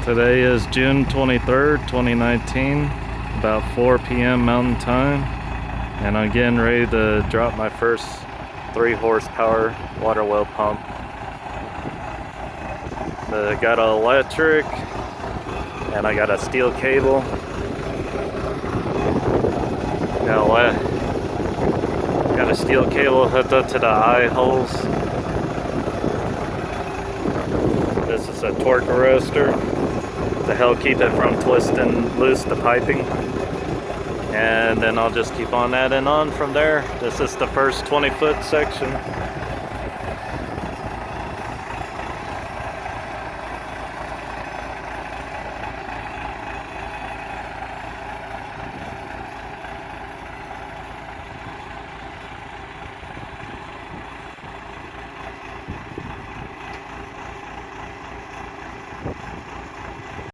Today is June 23rd, 2019, about 4 p.m. Mountain Time, and I'm getting ready to drop my first 3 horsepower water well pump. I got an electric, and I got a steel cable. Got a steel cable hooked up to the eye holes. This is a torque arrestor to help keep it from twisting loose the piping, and then I'll just keep on adding on from there. This is the first 20-foot section.